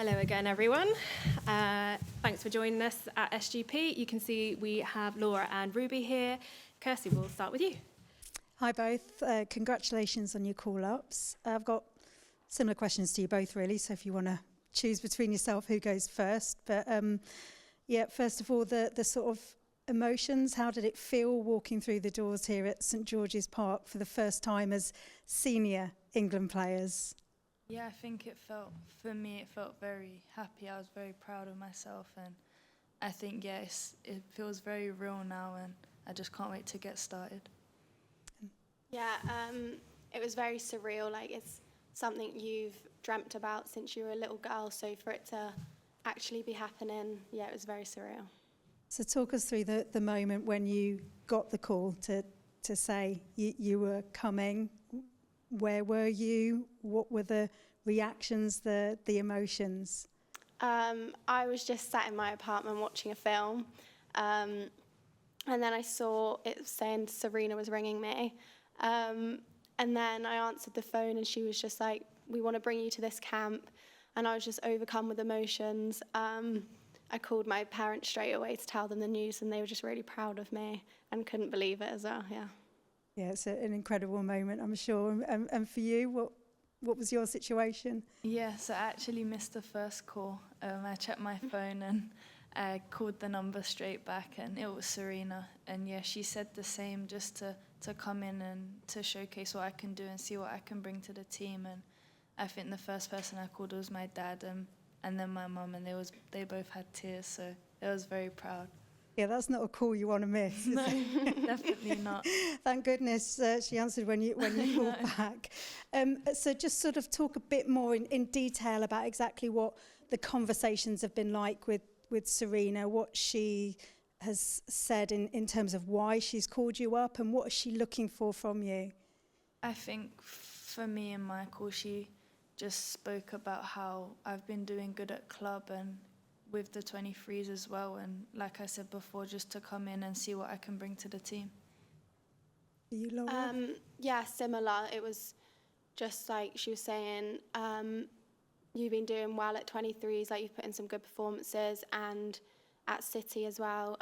Hello again, everyone. Thanks for joining us at SGP. You can see we have Laura and Ruby here. Kirsty, we'll start with you. Hi both. Congratulations on your call-ups. I've got similar questions to you both, really, so if you want to choose between yourself who goes first. But yeah, first of all, the sort of emotions, how did it feel walking through the doors here at St George's Park for the first time as senior England players? Yeah, I think for me, it felt very happy. I was very proud of myself, and I think, yes, it feels very real now, and I just can't wait to get started. Yeah, it was very surreal. Like, it's something you've dreamt about since you were a little girl, so for it to actually be happening, yeah, it was very surreal. So talk us through the moment when you got the call to say you were coming. Where were you? What were the reactions, the emotions? I was just sat in my apartment watching a film, and then I saw it saying Serena was ringing me. And then I answered the phone and she was just like, "We want to bring you to this camp." And I was just overcome with emotions. I called my parents straight away to tell them the news, and they were just really proud of me and couldn't believe it as well, yeah. Yeah, it's an incredible moment, I'm sure. And for you, what was your situation? Yeah, so I actually missed the first call. I checked my phone and I called the number straight back, and it was Serena. And yeah, she said the same, just to come in and to showcase what I can do and see what I can bring to the team. And I think the first person I called was my dad and then my mum, and they both had tears, so I was very proud. Yeah, that's not a call you want to miss. No, definitely not. Thank goodness she answered when you called back. So just sort of talk a bit more in detail about exactly what the conversations have been like with Serena, what she has said in terms of why she's called you up, and what is she looking for from you? I think for me and Michael, she just spoke about how I've been doing good at club and with the 23s as well, and like I said before, just to come in and see what I can bring to the team. Are you, Laura? Yeah, similar. It was just like she was saying, you've been doing well at 23s, like you've put in some good performances, and at City as well,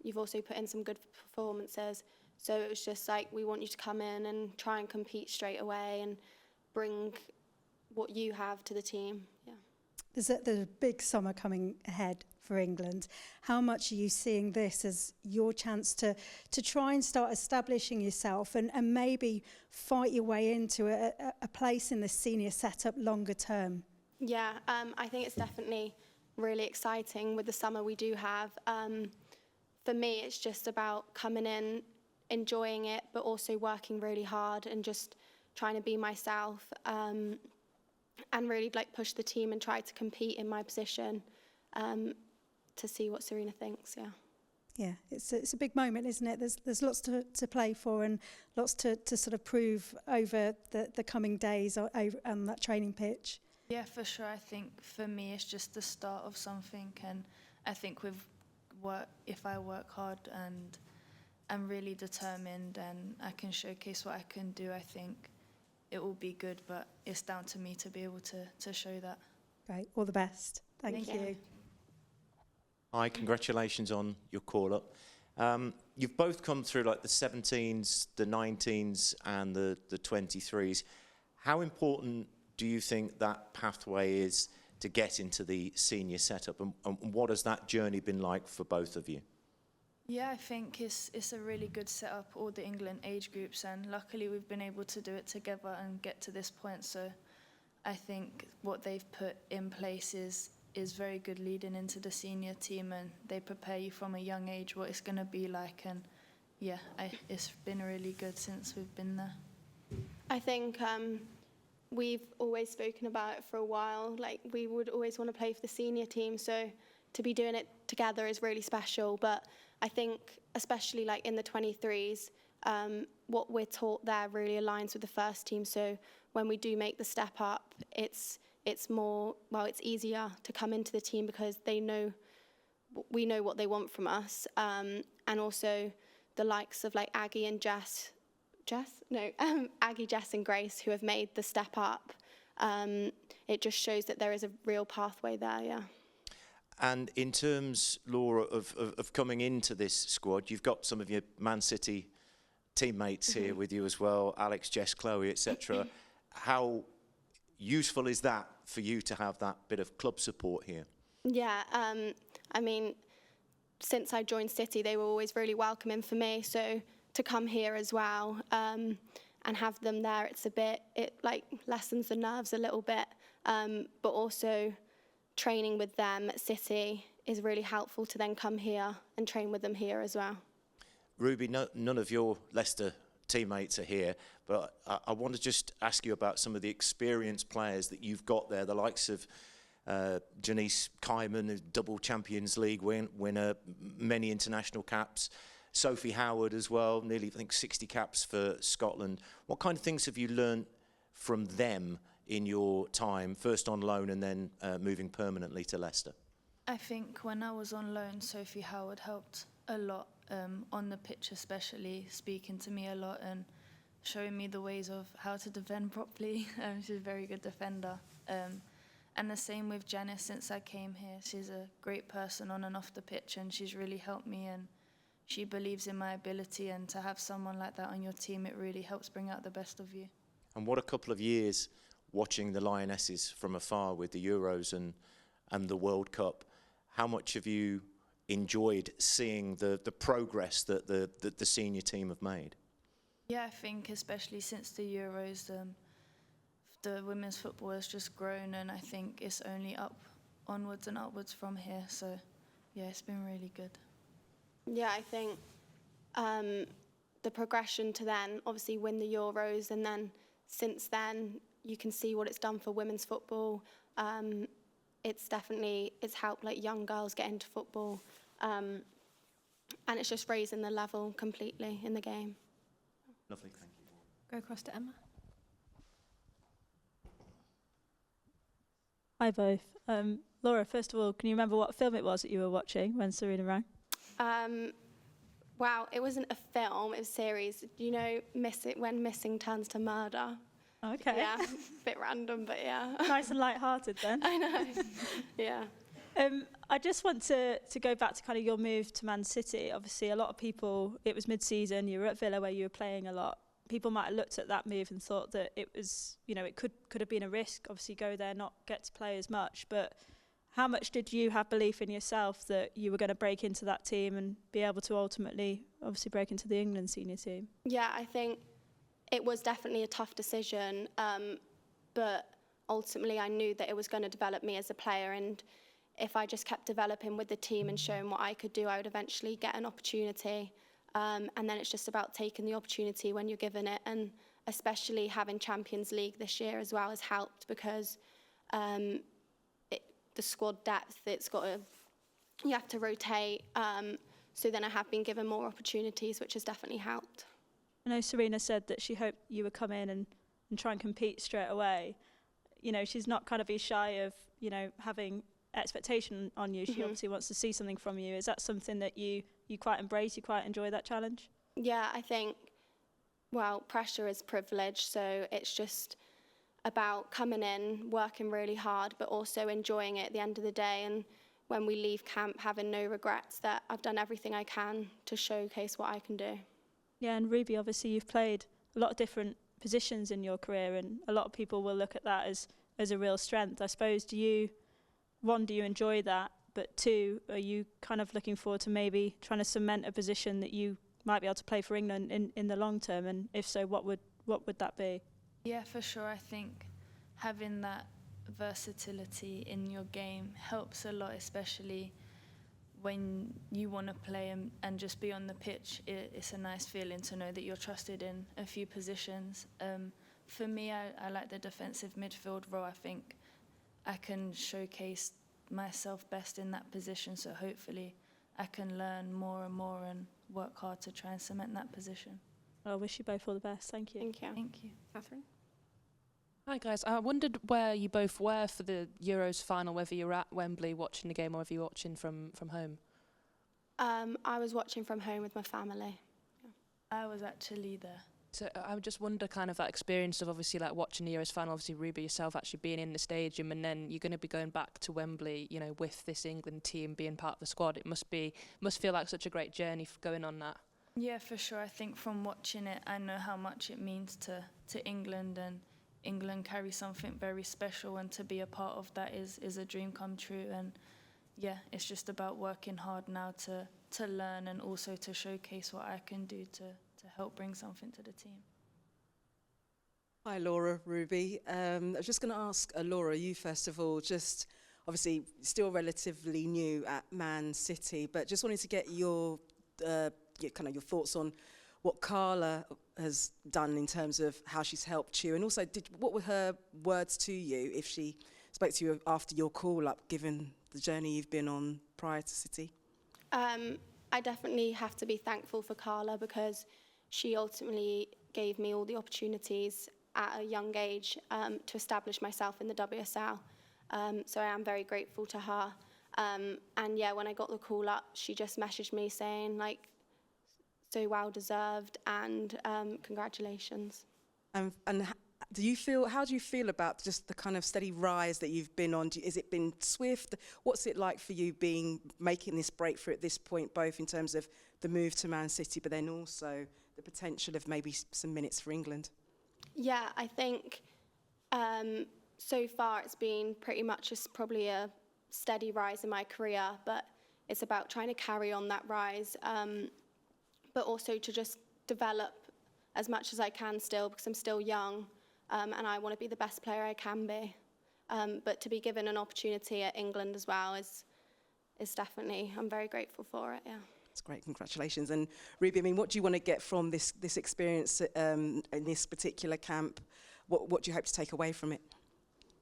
you've also put in some good performances. So it was just like, we want you to come in and try and compete straight away and bring what you have to the team. Yeah. There's a big summer coming ahead for England. How much are you seeing this as your chance to try and start establishing yourself and maybe fight your way into a place in the senior setup longer term? Yeah, I think it's definitely really exciting with the summer we do have. For me, it's just about coming in, enjoying it, but also working really hard and just trying to be myself. And really like push the team and try to compete in my position to see what Serena thinks, yeah. Yeah, it's a big moment, isn't it? There's lots to play for and lots to sort of prove over the coming days on that training pitch. Yeah, for sure. I think for me it's just the start of something, and I think with work, if I work hard and I'm really determined and I can showcase what I can do, I think it will be good, but it's down to me to be able to show that. Great, all the best. Thank you. Hi, congratulations on your call-up. You've both come through like the 17s, the 19s and the 23s. How important do you think that pathway is to get into the senior setup, and what has that journey been like for both of you? Yeah, I think it's a really good setup, all the England age groups, and luckily we've been able to do it together and get to this point. So I think what they've put in place is very good leading into the senior team, and they prepare you from a young age what it's going to be like. And yeah, it's been really good since we've been there. I think we've always spoken about it for a while. Like, we would always want to play for the senior team, so to be doing it together is really special. But I think, especially like in the 23s, what we're taught there really aligns with the first team. So when we do make the step up, it's more, well, it's easier to come into the team because we know what they want from us. And also the likes of like Aggie, Jess and Grace, who have made the step up. it just shows that there is a real pathway there, yeah. And in terms, Laura, of coming into this squad, you've got some of your Man City teammates here with you as well, Alex, Jess, Chloe, etc. How useful is that for you to have that bit of club support here? Yeah, I mean, since I joined City, they were always really welcoming for me. So to come here as well and have them there, it like lessens the nerves a little bit. But also training with them at City is really helpful to then come here and train with them here as well. Ruby, none of your Leicester teammates are here, but I want to just ask you about some of the experienced players that you've got there, the likes of Janice Kyman, a double Champions League winner, many international caps, Sophie Howard as well, nearly, I think, 60 caps for Scotland. What kind of things have you learned from them in your time, first on loan and then moving permanently to Leicester? I think when I was on loan, Sophie Howard helped a lot on the pitch, especially speaking to me a lot and showing me the ways of how to defend properly. She's a very good defender. And the same with Janice since I came here. She's a great person on and off the pitch, and she's really helped me, and she believes in my ability, and to have someone like that on your team, it really helps bring out the best of you. And what a couple of years watching the Lionesses from afar with the Euros and the World Cup. How much have you enjoyed seeing the progress that the senior team have made? Yeah, I think especially since the Euros, the women's football has just grown, and I think it's only onwards and upwards from here. So, yeah, it's been really good. Yeah, I think the progression to then obviously win the Euros, and then since then you can see what it's done for women's football. It's helped like young girls get into football, and it's just raising the level completely in the game. Lovely, thank you. Go across to Emma. Hi both. Laura, first of all, can you remember what film it was that you were watching when Serena rang? Wow, it wasn't a film, it was a series. You know, when missing turns to murder. Okay. Yeah, a bit random, but yeah. Nice and light-hearted then. I know, yeah. I just want to go back to kind of your move to Man City. Obviously, a lot of people, it was mid-season, you were at Villa where you were playing a lot. People might have looked at that move and thought that it was, it could have been a risk. Obviously, go there, not get to play as much. But how much did you have belief in yourself that you were going to break into that team and be able to ultimately, obviously, break into the England senior team? Yeah, I think it was definitely a tough decision, but ultimately I knew that it was going to develop me as a player, and if I just kept developing with the team and showing what I could do, I would eventually get an opportunity. And then it's just about taking the opportunity when you're given it, and especially having Champions League this year as well has helped, because the squad depth, you have to rotate. So then I have been given more opportunities, which has definitely helped. I know Serena said that she hoped you would come in and try and compete straight away. She's not kind of be shy of, having expectation on you. She obviously wants to see something from you. Is that something that you quite embrace? You quite enjoy that challenge? Yeah, I think, pressure is privilege, so it's just about coming in, working really hard, but also enjoying it at the end of the day, and when we leave camp, having no regrets that I've done everything I can to showcase what I can do. Yeah, and Ruby, obviously you've played a lot of different positions in your career, and a lot of people will look at that as a real strength. I suppose, do you enjoy that? But two, are you kind of looking forward to maybe trying to cement a position that you might be able to play for England in the long term? And if so, what would that be? Yeah, for sure. I think having that versatility in your game helps a lot, especially when you want to play and just be on the pitch. It's a nice feeling to know that you're trusted in a few positions. For me, I like the defensive midfield role. I think I can showcase myself best in that position, so hopefully I can learn more and more and work hard to try and cement that position. Well, I wish you both all the best. Thank you. Thank you. Thank you. Catherine? Hi guys, I wondered where you both were for the Euros final, whether you were at Wembley watching the game or whether you were watching from home. I was watching from home with my family. I was actually there. So I would just wonder kind of that experience of obviously like watching the Euros final, obviously Ruby yourself actually being in the stadium, and then you're going to be going back to Wembley, you know, with this England team being part of the squad. It must feel like such a great journey for going on that. Yeah, for sure. I think from watching it, I know how much it means to England, and England carry something very special, and to be a part of that is a dream come true. And yeah, it's just about working hard now to learn and also to showcase what I can do to help bring something to the team. Hi, Laura, Ruby. I was just going to ask Laura, you first of all, just obviously still relatively new at Man City, but just wanted to get your kind of your thoughts on what Carla has done in terms of how she's helped you, and also what were her words to you if she spoke to you after your call-up, given the journey you've been on prior to City? I definitely have to be thankful for Carla, because she ultimately gave me all the opportunities at a young age to establish myself in the WSL. So I am very grateful to her. And yeah, when I got the call up, she just messaged me saying, like, so well deserved, and congratulations. And how do you feel about just the kind of steady rise that you've been on? Has it been swift? What's it like for you making this breakthrough at this point, both in terms of the move to Man City, but then also the potential of maybe some minutes for England? Yeah, I think so far it's been pretty much just probably a steady rise in my career, but it's about trying to carry on that rise, but also to just develop as much as I can still, because I'm still young, and I want to be the best player I can be. But to be given an opportunity at England as well is definitely, I'm very grateful for it, yeah. That's great, congratulations. And Ruby, I mean, what do you want to get from this experience in this particular camp? What do you hope to take away from it?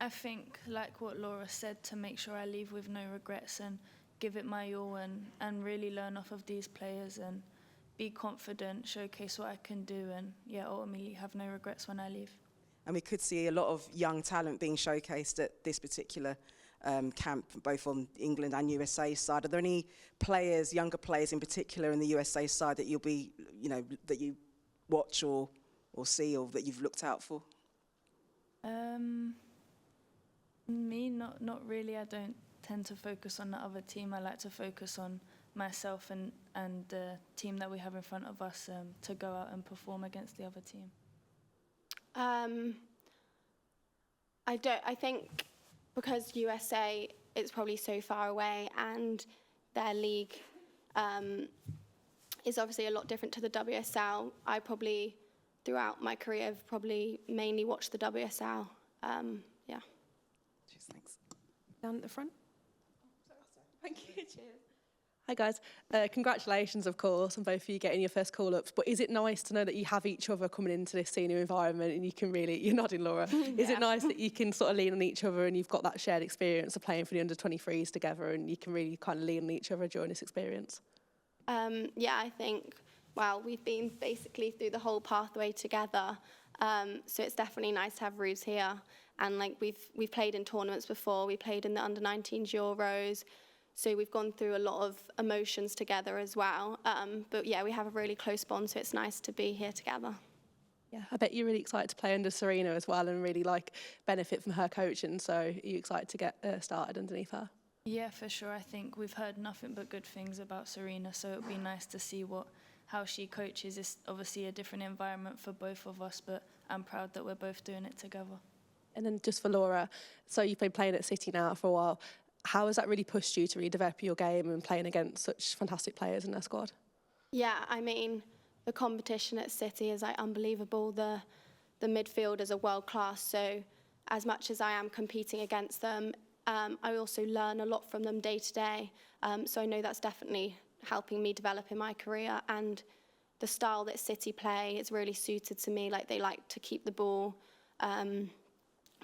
I think, like what Laura said, to make sure I leave with no regrets and give it my all, and really learn off of these players and be confident, showcase what I can do, and yeah, ultimately have no regrets when I leave. And we could see a lot of young talent being showcased at this particular camp, both on England and USA side. Are there any players, younger players in particular, in the USA side that you'll be, that you watch or see, or that you've looked out for? Me, not really. I don't tend to focus on the other team. I like to focus on myself and the team that we have in front of us to go out and perform against the other team. I think because USA, it's probably so far away, and their league is obviously a lot different to the WSL. I probably, throughout my career, have probably mainly watched the WSL. Yeah. Cheers, thanks. Down at the front. Thank you. Cheers. Hi guys, congratulations of course on both of you getting your first call-ups, but is it nice to know that you have each other coming into this senior environment, and you can really, you're nodding Laura, is it nice that you can sort of lean on each other, and you've got that shared experience of playing for the under-23s together, and you can really kind of lean on each other during this experience? Yeah, I think, well, we've been basically through the whole pathway together, so it's definitely nice to have Ruse here, and like we've played in tournaments before, we played in the under-19s Euros. So we've gone through a lot of emotions together as well. But yeah, we have a really close bond, so it's nice to be here together. Yeah, I bet you're really excited to play under Serena as well, and really benefit from her coaching. So are you excited to get started underneath her? Yeah, for sure. I think we've heard nothing but good things about Serena, so it would be nice to see how she coaches. It's obviously a different environment for both of us, but I'm proud that we're both doing it together. And then just for Laura, so you've been playing at City now for a while. How has that really pushed you to really develop your game and playing against such fantastic players in their squad? Yeah, I mean, the competition at City is unbelievable. The midfielders are world class. So as much as I am competing against them, I also learn a lot from them day to day. So I know that's definitely helping me develop in my career. And the style that City play is really suited to me. Like, they like to keep the ball.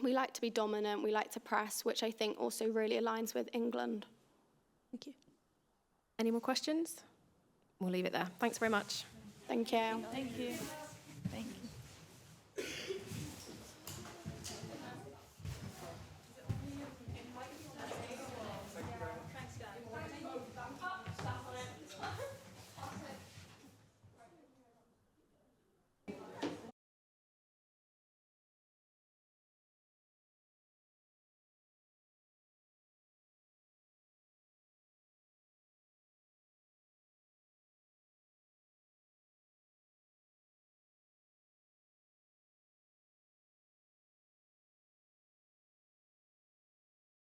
We like to be dominant, we like to press, which I think also really aligns with England. Thank you. Any more questions? We'll leave it there. Thanks very much. Thank you. Thank you.